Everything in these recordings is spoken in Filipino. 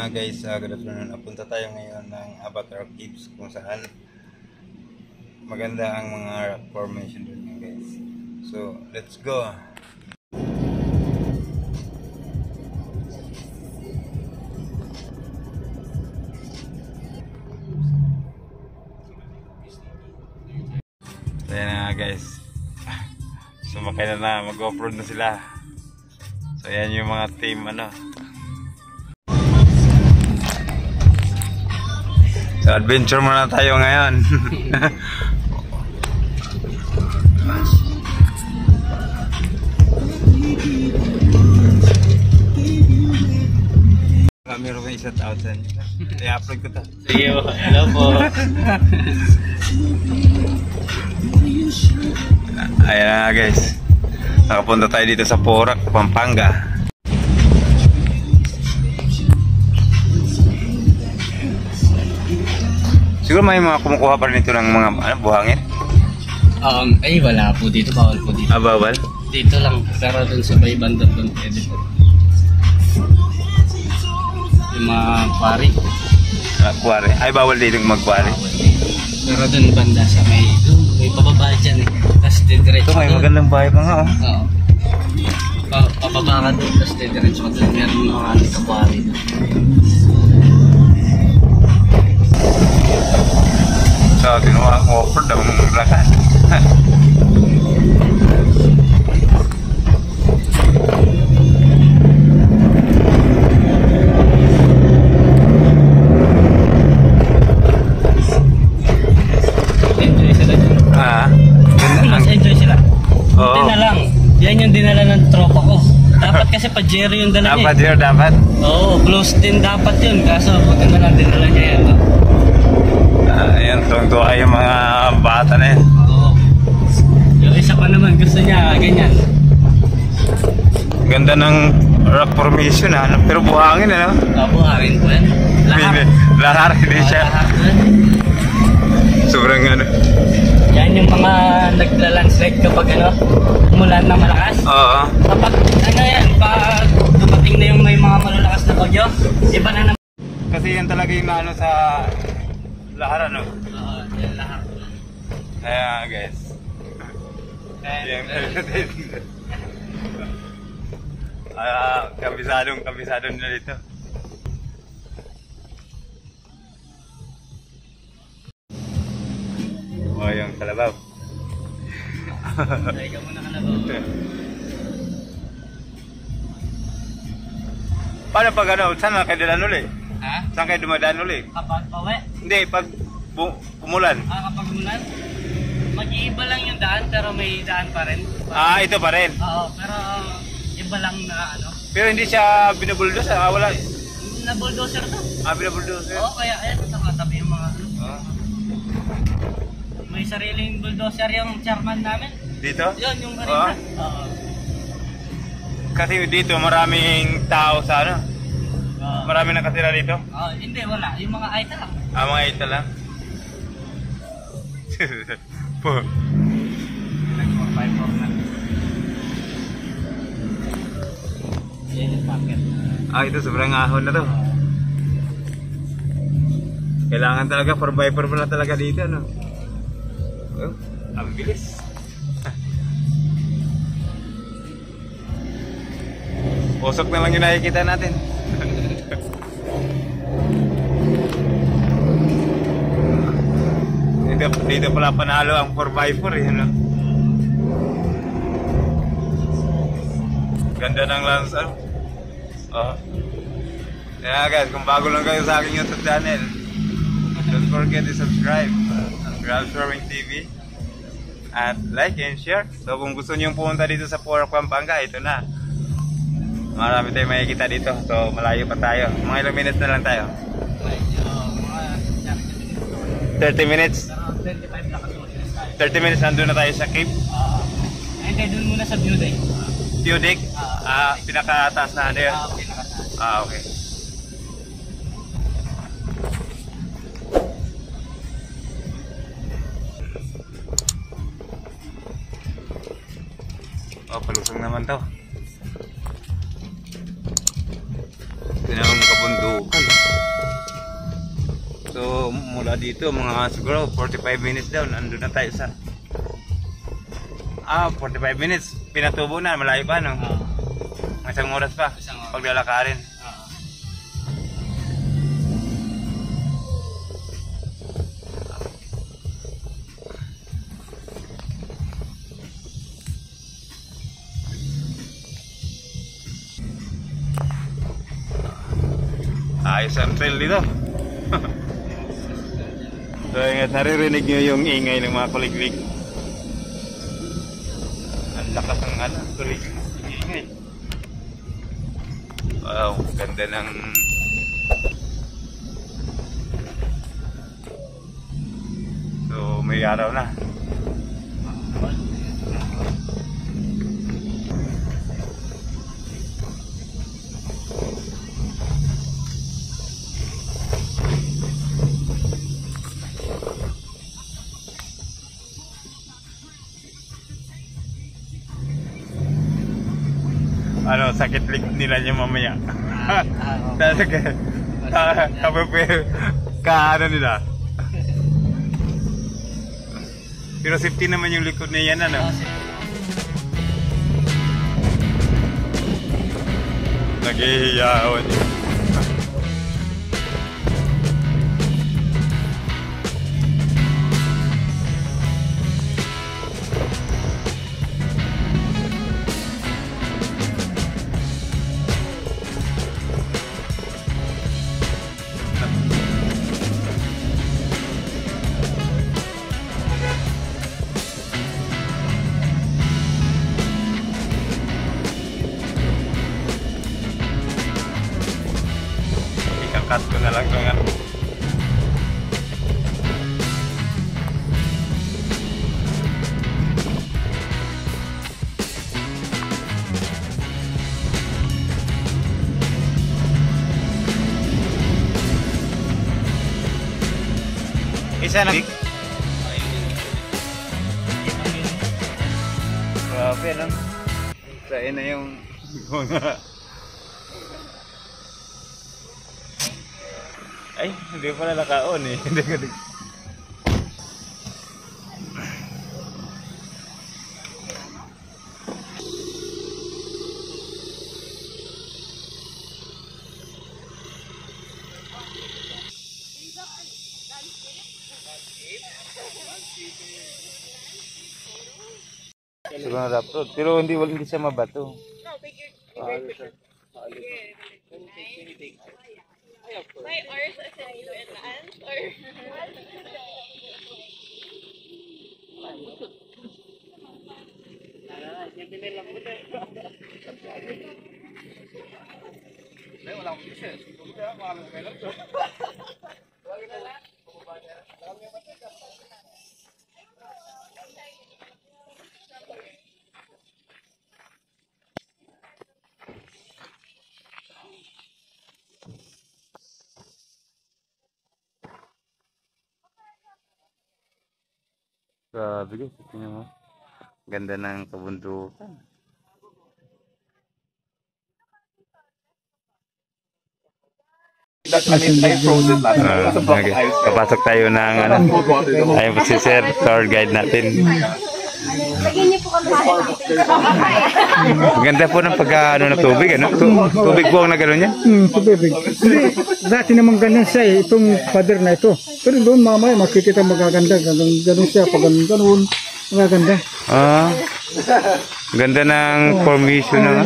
Guys, good afternoon. Napunta tayo ngayon ng Avatar Caves kung saan maganda ang mga rock formation doon guys. So, let's go! Ayan na guys. Sumakay na mag-off-road na sila. So, ayan yung mga team So, adventure muna tayo ngayon. Meron kang isa out sa inyo. I-upload ko to. Sige po. Hello po. Ayan na guys. Nakapunta tayo dito sa Porac, Pampanga. Siguro may mga kumukuha pa rin ito ng mga buhangin? Ay wala po dito. Bawal po dito. Ah, bawal? Dito lang. Pero dun sa may banda dun pwede po. Yung mga quarry. Quarry? Ay, bawal dito mag-quarry? Bawal dito. Pero dun banda sa may pababa dyan eh. Tapos didiretso. Ito may magandang bahay pa nga oh. Oo. Pababa ka dun. Tapos didiretso ka dun. Meron mga quarry dun. So, kinuha ang offer daw ng lakas. Enjoy sila dyan. Mas enjoy sila. Buti na lang. Yan yung dinala ng tropa ko. Dapat kasi Pajero yung dala niya. Pajero dapat? Oo, blues din dapat yun. Kaso buti na lang dinala niya yan. Ayan, tuwang-tuwa yung mga bata na yan. Oo. Yung isa pa naman gusto niya ganyan. Ganda ng rock formation pero buhangin Buhangin po yan. Lahar, hindi siya. Sobrang Yan yung mga nagla-landslide kapag umulan na malakas. Oo. Kapag pag dumating na yung may mga malalakas na bagyo, iba na naman. Kasi yan talaga yung sa lahar Oo, yan lahar. Kaya guys. Kabisadong na dito. Oh, yung kalabaw. Try ka muna kalabaw. Paano pag saan kayo dadaan uli? Ha? Saan kayo dumadaan uli? Kapag pawe? Hindi, pag umulan. Kapag umulan? Mag-iiba lang yung daan pero may daan pa rin. Ito pa rin? Oo, pero iba lang na Pero hindi siya binubuldos, wala. Na-bulldozer to. Binubuldozer? Oo, kaya ayan, nakatabi yung mga May sariling bulldozer yung chairman namin. Dito? Yun, yung marina. Oo. Kasi dito maraming tao sa Maraming nakatira dito? Hindi, wala. Yung mga aita lang. Mga aita lang? Po. Nag-4x4 na. Yan yung packet. Ito sobrang ahon na to. Kailangan talaga 4x4 pala talaga dito ang bilis. Usok na lang yung nakikita natin. Dito pala panalo ang 4x4 Ganda ng lens Kaya guys, kung bago lang kayo sa aking YouTube channel, don't forget to subscribe Grab Swerving TV at like and share. So kung gusto nyo pumunta dito sa Porac, Pampanga, ito na. Marami tayong makikita dito. So malayo pa tayo. Mga ilang minutes na lang tayo. 30 minutes? 25 na kasi 30 minutes nandun na tayo sa cave? Hindi, dun muna sa view deck. View deck? Pinakataas na yun? Pinakataas. Okay. Palusong naman to. Tinawang kabundukan. So mula dito mga siguro 45 minutes daw nandun na tayo sa 45 minutes pinatubo na, malayo pa no? Isang oras pa paglalakarin. Ayos ang trail dito. So ingat, naririnig nyo yung ingay ng mga kuliglig. Ang lakas ng kulig ingay. Wow, ganda ng so may araw na. Ano, sakit likod nila niya mamaya. Talaga. Ano nila. Pero safety naman yung likod niya yan, ano? Naghihiyawan niya. Ikakat ko na lang ito nga. Isa na. Grabe lang. Sa'yo na yung ay, hindi pala naka-on eh. Hindi ko din. Siguro na upload. Pero hindi siya mabato. May hours as in you enhance or Grabe guys, tingnan mo. Ganda ng kabundukan. Okay. Papasok tayo ng ayun po si Sir, tour guide natin. lagyan niyo po kami Ganda po ng pagka ng tubig, ano? Tubig po ang nagano niya? Tubig. Hindi, dati naman ganyan siya eh, itong pader na ito. Pero doon mamaya makikita magaganda, ganun siya, pag ganun, magaganda. Ganda ng formation na.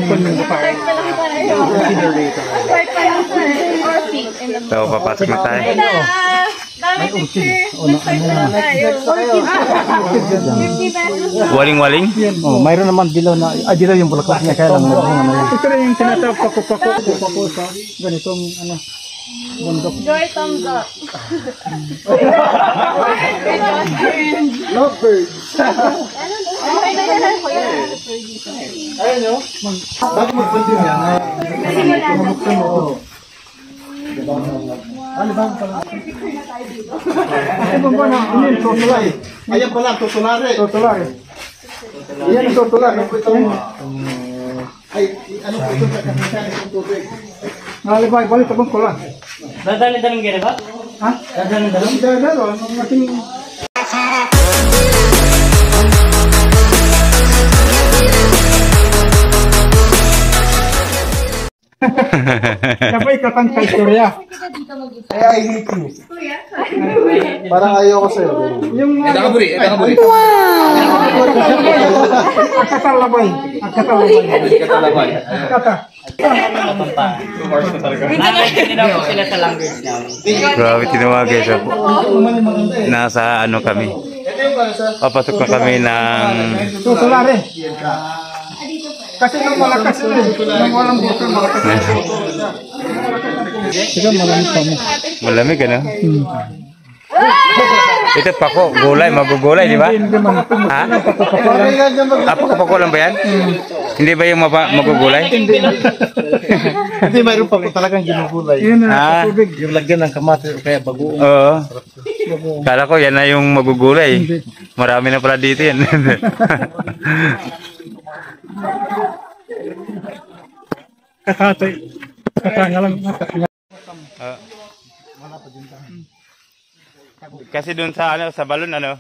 So, papasok na tayo. Dami picture. Nag-start na lang tayo. 50 pesos. Waling-waling? Oh, mayroon naman dilaw na, dilaw yung bulaklak niya, kaya lang ito rin yung tinatawag pako sa ganitong bundok. Joy thumbs up. Lovebirds. Ayun nyo, bago mag-buntin yan, mabuksan mo. Ano ba pala? Ano ba na? Ano yung tutulay? Ayan pala, tutulari. Tutulari. Ayan ang tutulari. Ay, ano po ito? Nakaliba, balik ito bang kulang? Dadali-daling ginagawa? Ha? Gaganon? Gaganon. Ang ating... Sabay ka kang istorya. Kaya I hate you. Parang ayaw ko sa'yo. Yung... Nakaburi. Akatalabay. Hindi na po sila sa language namin. Grabe, tinawa guys ako. Nasa ano kami. Papasok na kami ng... Tutulari. Kasi nung malakas sila. Nung walang buto, malakas sila. Sige, malamig pa mo. Malamig ano? Ito pako, gulay, magugulay, di ba? Ha? Pako lang ba yan? Hindi ba yung magugulay? Hindi, mayroon pa po talagang ginugulay. Yun Ah. na, tubig. Yung lagyan ng kamatis o kaya bagoong. Oo. Kala ko yan na yung magugulay. Marami na pala dito yan. Kakatay. Katanga lang. Kasi doon sa ano sa balon ano,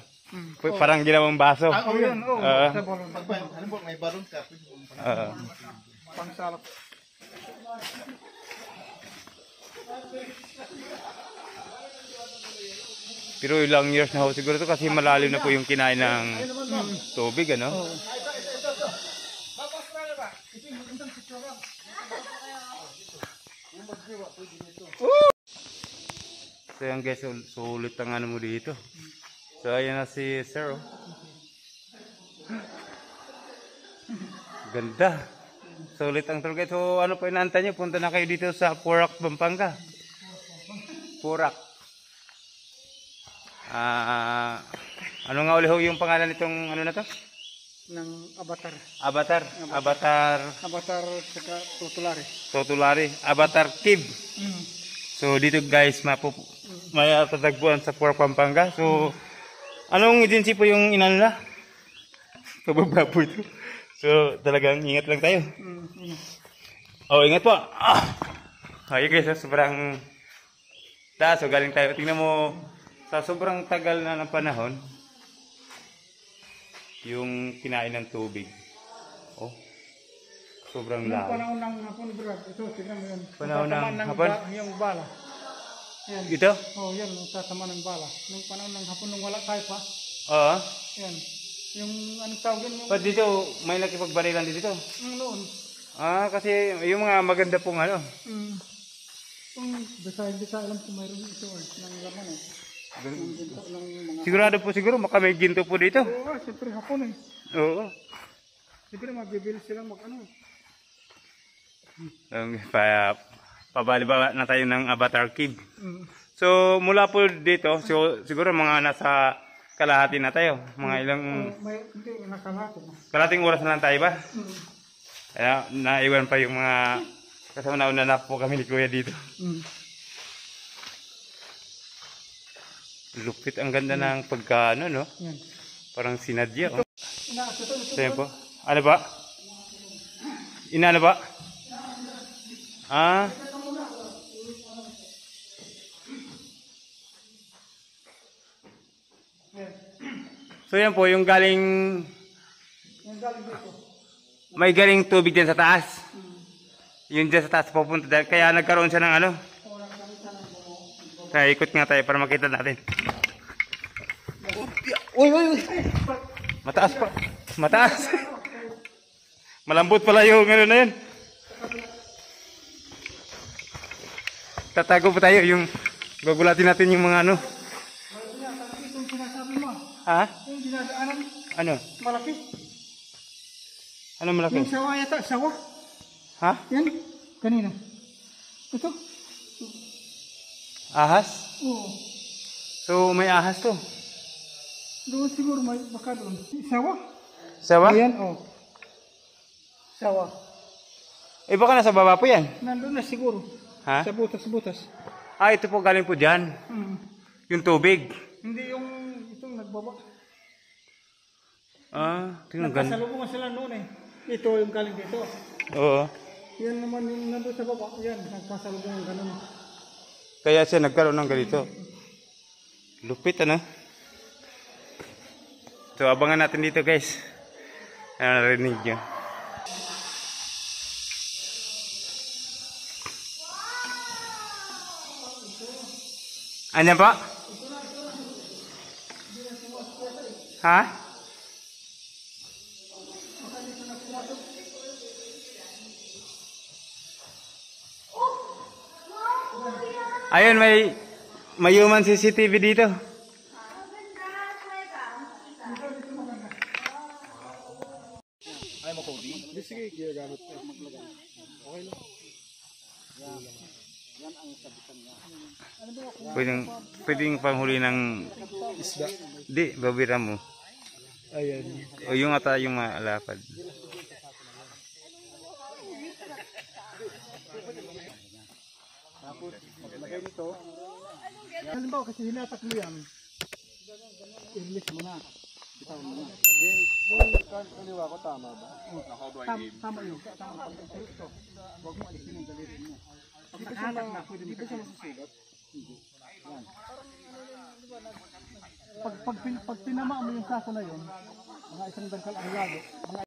parang ginawang baso. Oh, yun. Oh, Oo. sa balon. May balon ka. Oo. Pangsalap. Pero ilang years na ho siguro to kasi malalim na po yung kinain ng tubig ano. So yan guys, sulit ang ano mo dito. So ayan na si Sir. Oh. Ganda. Sulit ang tour guys. So ano po inaantay nyo? Punta na kayo dito sa Porac, Pampanga. Porac. Ano nga ulit ho yung pangalan nitong ano na to? Ng avatar. Avatar. Avatar saka tutulari. Totulari. Avatar Cave. So dito guys, may tatagpuan sa Porac, Pampanga. So anong agency po yung inano na? Pababa po ito. So talagang ingat lang tayo. Oh, ingat po. Ayun guys, sobrang taas. So galing tayo. Tingnan mo, sa sobrang tagal na ng panahon, yung kinain ng tubig. Oh, sobrang Yung lalim. panahon ng hapon, bro. Ito, tignan mo yan. Panahon ng Tatamaan hapon? Yung bala. Yan. Ito? Oh, yan. Tatama ng bala. Nung panahon ng hapon, nung wala tayo pa. Oo. Yan. Yung anong tawag yun? Ba't dito, may nakipagbarilan dito? Yung noon. Kasi yung mga maganda pong ano. Kung hindi ka alam kung mayroon ito ng laman eh. Ng ginto ng mga... Sigurado po siguro, baka may ginto po dito. Oo, siyempre hapon eh. Oo. Siyempre magbibili silang mag-ano. Pabaliba na tayo ng Avatar Cave. So mula po dito, siguro mga nasa kalahati na tayo. Mga ilang... Hindi, nakalate na. Kalating oras na lang tayo ba? Kaya naiwan pa yung mga kasama nauna na po kami ni Kuya dito. Lupit, ang ganda ng pagkaano, no? Yan. Parang sinadya, oh. Ito. Sa'yo po. Ano ba? Ano ba? So yan po, yung galing... May galing tubig din sa taas. Yung dyan sa taas pupunta dahil. Kaya nagkaroon siya ng ano. Kaya ikot nga tayo para makita natin. Uy! Mataas pa. Mataas. Malambot pala yung ano na yun. Tatago pa tayo yung gugulatin natin yung mga ano. Ha? Yung dinadaanan, Ano? malaki. Ano malaki? Yung sawa yata, sawa. Ha? Yan, kanina. Ito. Ahas? Oo. So may ahas to. Doon siguro may baka doon. Sawa. Sawa? Ayan, oh. Sawa. Eh baka nasa baba po yan. Nandun na siguro. Ha? Sa butas-butas. Ito po galing po dyan. Yung tubig. Hindi yung itong nagbaba. Tingnan ganda. Nagkasalubungan sila noon eh. Ito yung galing dito. Oo. Yan naman yung nandun sa baba. Yan, nagkasalubungan ganun. Kaya siya nagkaroon ng ganito. Lupit ano? So abangan natin dito guys. Ano narinig nyo? Ano po? Ha? Ayun, may human CCTV dito. Sige, ginagamit ko. Okay lang. Pwedeng panghuli ng Isda. di, babira mo. Ayan. O yung ata yung malapad. Tapos, maglagay nito. Halimbawa, kasi hinatak mo yan. I-release mo na. Bitawan mo na. Then, yung kaliwa ko, tama ba? Tama yun. Tama. Ito. Huwag mo alisin yung daliri mo. Pag nakahatak na, pwede mo siya masusulat. Hindi. Yan. Pag tinama mo yung sako na yun, mga isang dangkal ang lago, mga